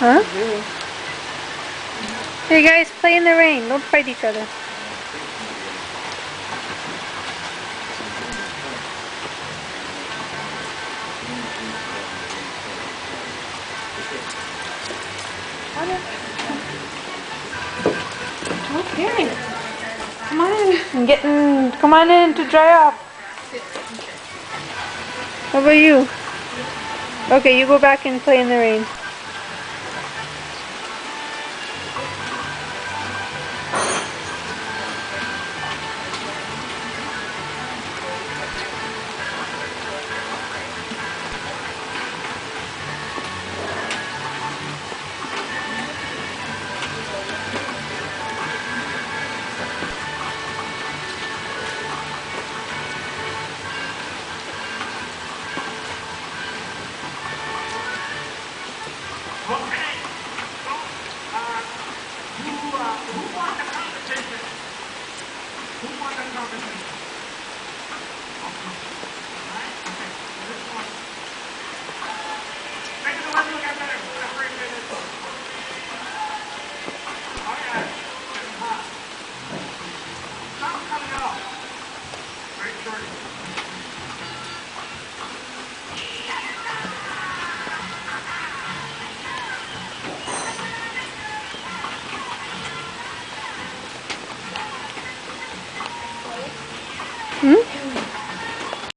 Huh? Hey guys, play in the rain. Don't fight each other. Okay. Come on in. Come on in to dry off. How about you? Okay, you go back and play in the rain. Okay. So, who won the competition? Who won the competition?